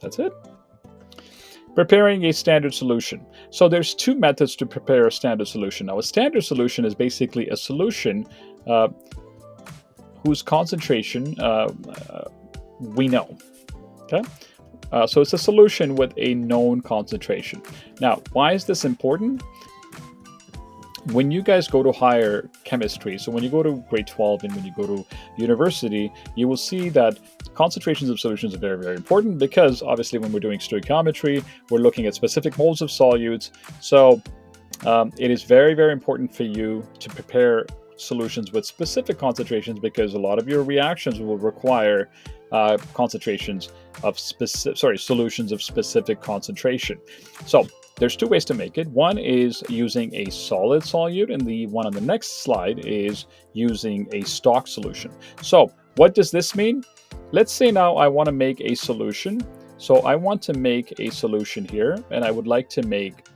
That's it. Preparing a standard solution. So there's two methods to prepare a standard solution. Now, a standard solution is basically a solution uh, whose concentration we know. Okay, so it's a solution with a known concentration. Now, why is this important? When you guys go to higher chemistry, so when you go to grade 12 and when you go to university, you will see that concentrations of solutions are very, very important because obviously when we're doing stoichiometry, we're looking at specific moles of solutes. So it is very, very important for you to prepare solutions with specific concentrations because a lot of your reactions will require concentrations of solutions of specific concentration. So there's two ways to make it. One is using a solid solute, and the one on the next slide is using a stock solution. So what does this mean? Let's say now I want to make a solution. So I want to make a solution here, and I would like to make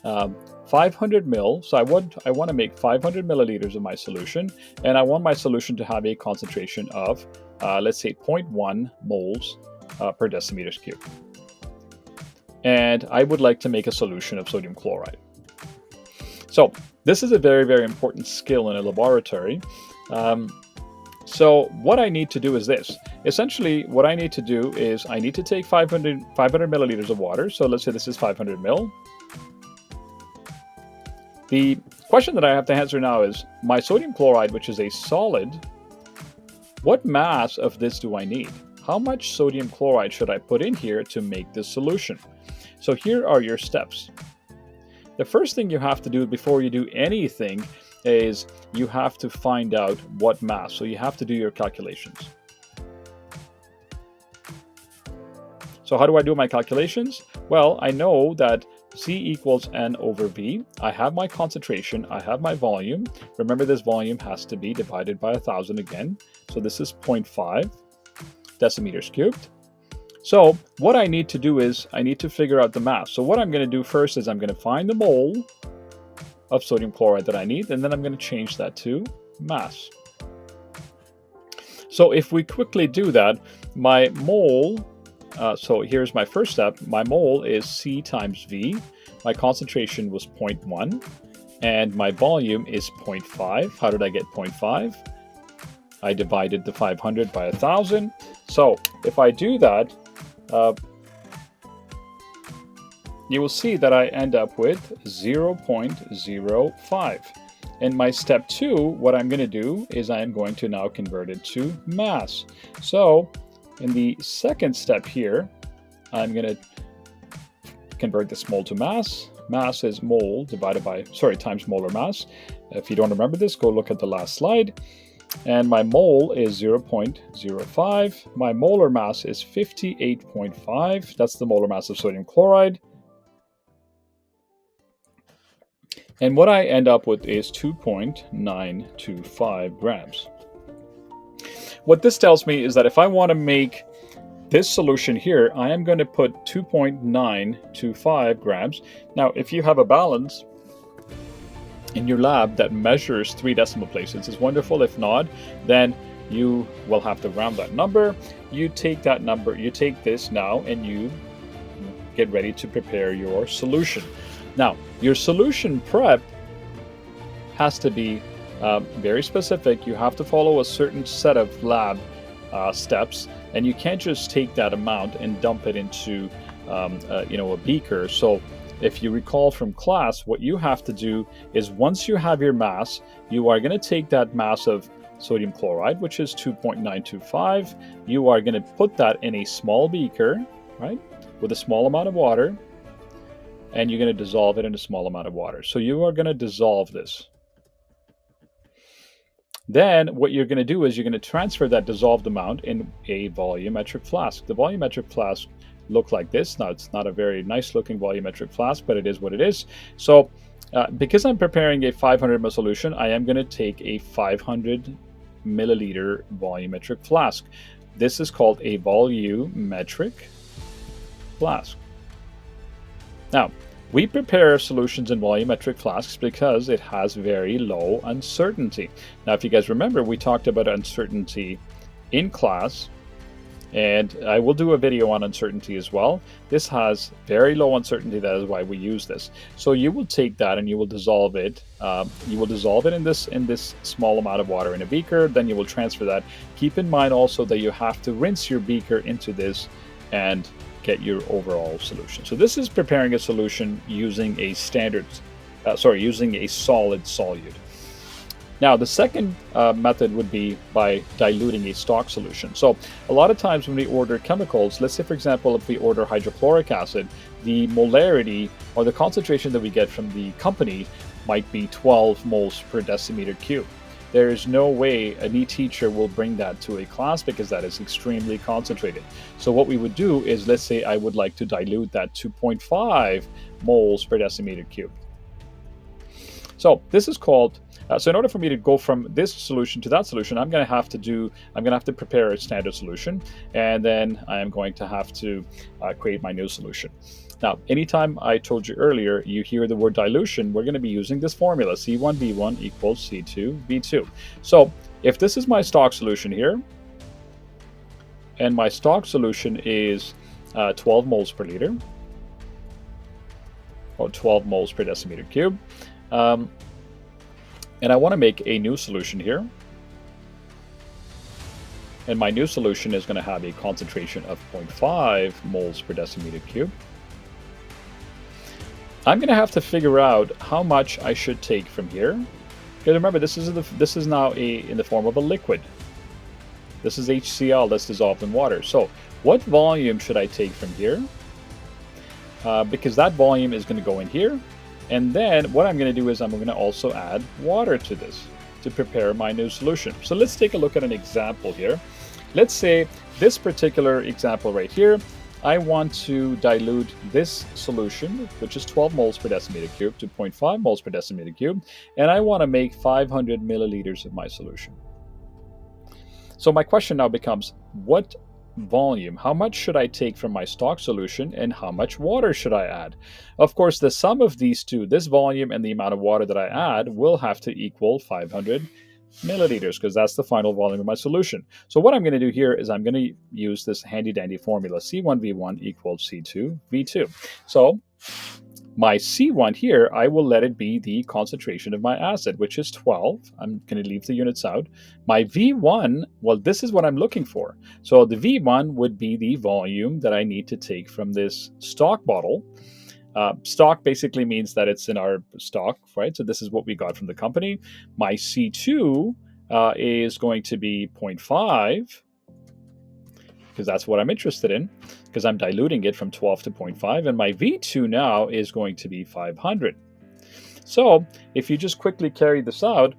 500 mil. So I want to make 500 milliliters of my solution, and I want my solution to have a concentration of, let's say, 0.1 moles per decimeters cubed. And I would like to make a solution of sodium chloride. So this is a very, very important skill in a laboratory. So what I need to do is this. Essentially, what I need to do is I need to take 500 milliliters of water. So let's say this is 500 mil. The question that I have to answer now is my sodium chloride, which is a solid, what mass of this do I need? How much sodium chloride should I put in here to make this solution? So here are your steps. The first thing you have to do before you do anything is you have to find out what mass. So you have to do your calculations. So how do I do my calculations? Well, I know that C equals N over V. I have my concentration. I have my volume. Remember, this volume has to be divided by 1,000 again. So this is 0.5 decimeters cubed. So what I need to do is I need to figure out the mass. So what I'm going to do first is I'm going to find the mole of sodium chloride that I need, and then I'm going to change that to mass. So if we quickly do that, my mole, so here's my first step. My mole is C times V. My concentration was 0.1, and my volume is 0.5. How did I get 0.5? I divided the 500 by 1,000. So if I do that, you will see that I end up with 0.05. In my step 2, what I'm going to do is I am going to now convert it to mass. So in the second step here, I'm going to convert this mole to mass. Mass is mole divided by, times molar mass. If you don't remember this, go look at the last slide. And my mole is 0.05. My molar mass is 58.5. That's the molar mass of sodium chloride. And what I end up with is 2.925 grams. What this tells me is that if I want to make this solution here, I am going to put 2.925 grams. Now, if you have a balance in your lab that measures 3 decimal places, it's wonderful. If not, then you will have to round that number. You take that number, you take this now, and you get ready to prepare your solution. Now, your solution prep has to be very specific. You have to follow a certain set of lab steps, and you can't just take that amount and dump it into a beaker. So if you recall from class, what you have to do is once you have your mass, you are going to take that mass of sodium chloride, which is 2.925. You are going to put that in a small beaker, right, with a small amount of water, and you're going to dissolve it in a small amount of water. So you are going to dissolve this. Then what you're going to do is you're going to transfer that dissolved amount in a volumetric flask. The volumetric flask look like this. Now, it's not a very nice looking volumetric flask, but it is what it is. So because I'm preparing a 500 ml solution, I am going to take a 500 milliliter volumetric flask. This is called a volumetric flask. Now, we prepare solutions in volumetric flasks because it has very low uncertainty. Now, if you guys remember, we talked about uncertainty in class, And I will do a video on uncertainty as well. This has very low uncertainty. That is why we use this. So you will take that and you will dissolve it. You will dissolve it in this small amount of water in a beaker. Then you will transfer that. Keep in mind also that you have to rinse your beaker into this and get your overall solution. So this is preparing a solution using a using a solid solute. Now, the second method would be by diluting a stock solution. So a lot of times when we order chemicals, let's say, for example, if we order hydrochloric acid, the molarity or the concentration that we get from the company might be 12 moles per decimeter cube. There is no way a neat teacher will bring that to a class because that is extremely concentrated. So what we would do is, let's say I would like to dilute that to 0.5 moles per decimeter cube. So this is called, so in order for me to go from this solution to that solution, I'm going to have to prepare a standard solution, and then I am going to have to create my new solution. Now, anytime I told you earlier, you hear the word dilution, we're going to be using this formula, C1V1 equals C2V2. So if this is my stock solution here, and my stock solution is 12 moles per liter, or 12 moles per decimeter cube, and I want to make a new solution here. And my new solution is going to have a concentration of 0.5 moles per decimeter cube. I'm going to have to figure out how much I should take from here. Because remember, this is now in the form of a liquid. This is HCl that's dissolved in water. So what volume should I take from here? Because that volume is going to go in here. And then what I'm going to do is I'm going to also add water to this to prepare my new solution. So let's take a look at an example here. Let's say this particular example right here, I want to dilute this solution, which is 12 moles per decimeter cube, to 0.5 moles per decimeter cube, and I want to make 500 milliliters of my solution. So my question now becomes, what volume, how much should I take from my stock solution, and how much water should I add? Of course, the sum of these two, this volume and the amount of water that I add, will have to equal 500 milliliters, because that's the final volume of my solution. So what I'm going to do here is I'm going to use this handy dandy formula, C1V1 equals C2V2. So my C1 here, I will let it be the concentration of my acid, which is 12. I'm going to leave the units out. My V1, well, this is what I'm looking for. So the V1 would be the volume that I need to take from this stock bottle. Stock basically means that it's in our stock, right? So this is what we got from the company. My C2 is going to be 0.5, because that's what I'm interested in, because I'm diluting it from 12 to 0.5, and my V2 now is going to be 500. So if you just quickly carry this out,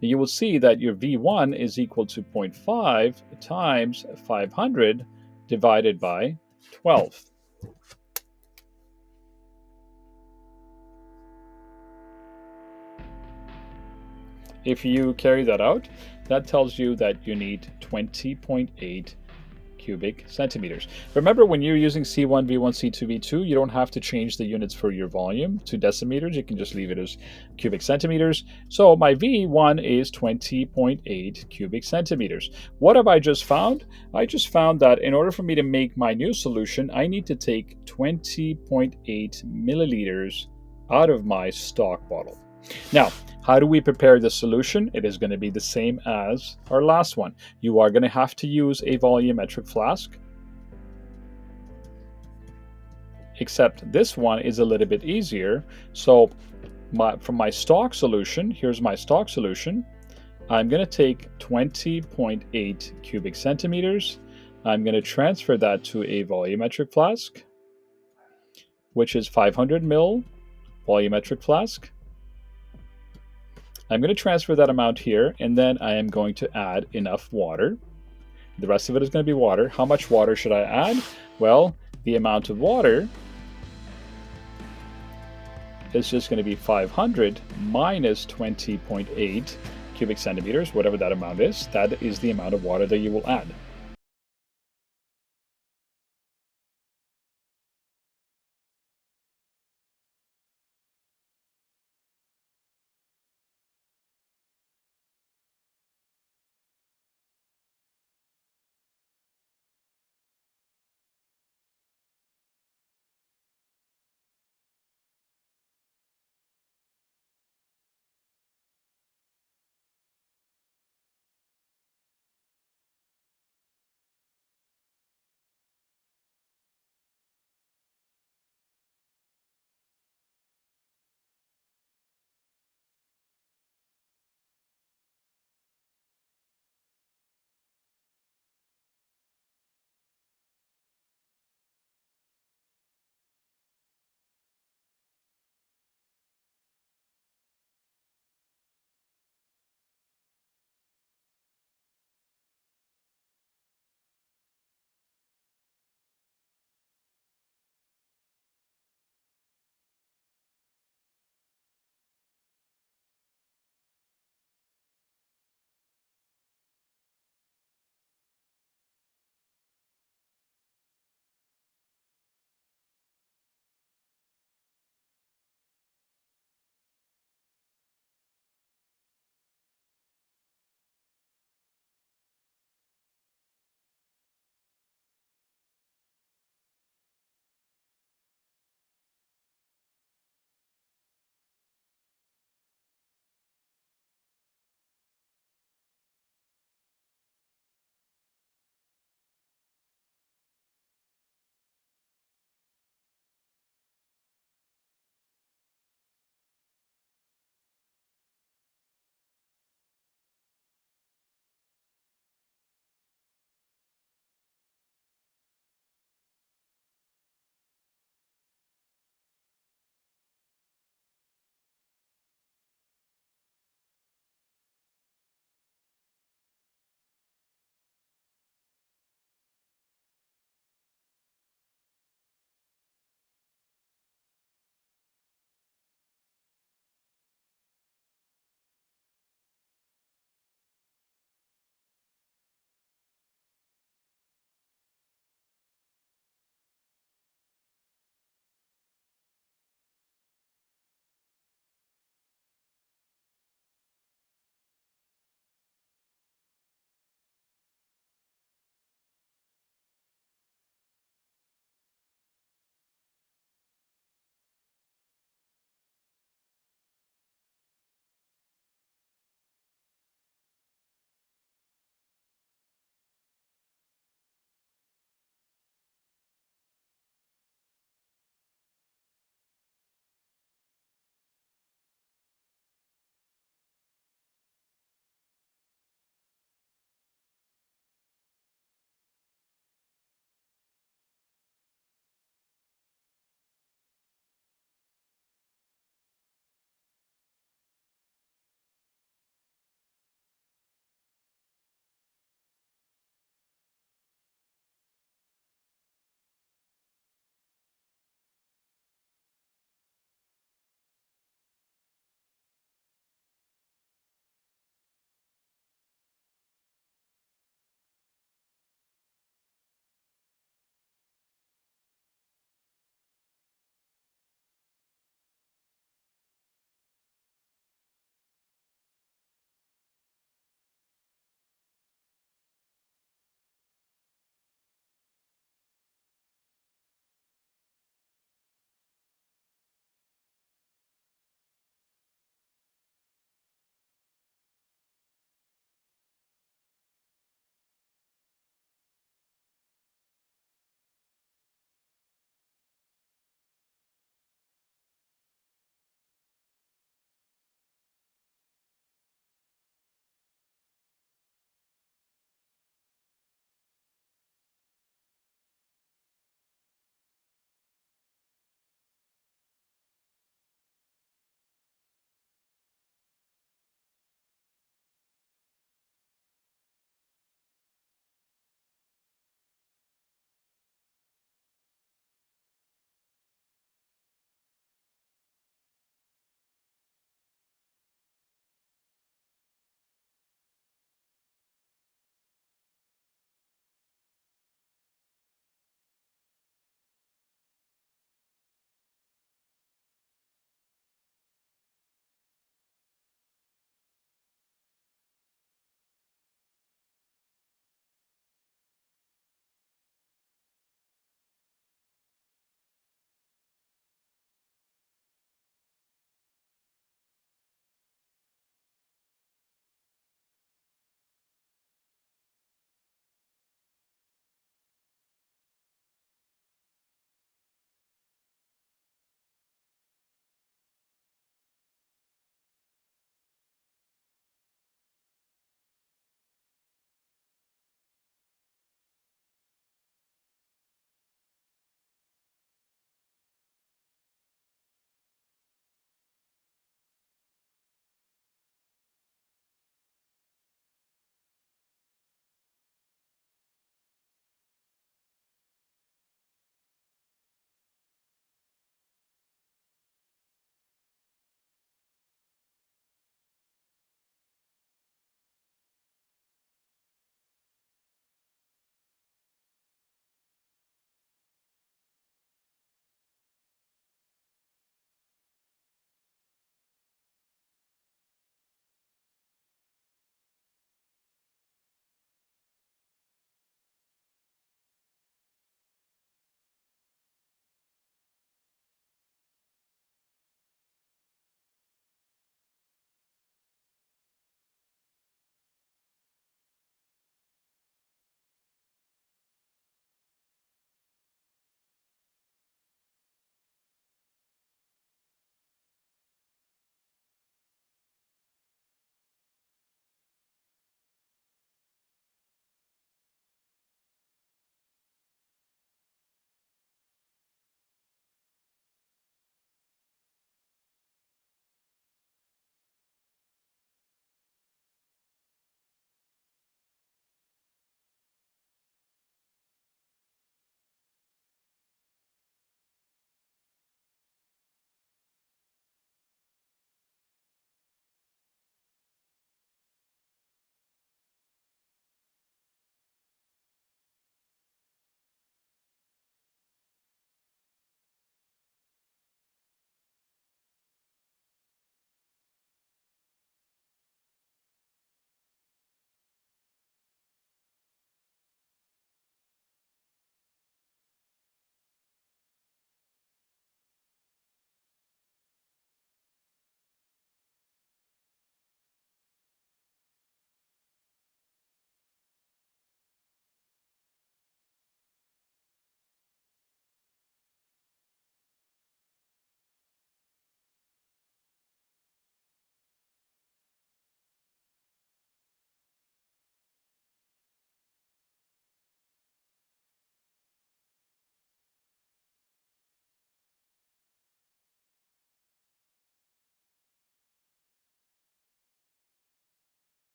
you will see that your V1 is equal to 0.5 times 500 divided by 12. If you carry that out, that tells you that you need 20.8 cubic centimeters. Remember, when you're using C1, V1, C2, V2, you don't have to change the units for your volume to decimeters. You can just leave it as cubic centimeters. So my V1 is 20.8 cubic centimeters. What have I just found? I just found that in order for me to make my new solution, I need to take 20.8 milliliters out of my stock bottle. Now, how do we prepare the solution? It is going to be the same as our last one. You are going to have to use a volumetric flask, except this one is a little bit easier. So from my stock solution, here's my stock solution. I'm going to take 20.8 cubic centimeters. I'm going to transfer that to a volumetric flask, which is 500 ml volumetric flask. I'm going to transfer that amount here, and then I am going to add enough water. The rest of it is going to be water. How much water should I add? Well, the amount of water is just going to be 500 minus 20.8 cubic centimeters, whatever that amount is. That is the amount of water that you will add.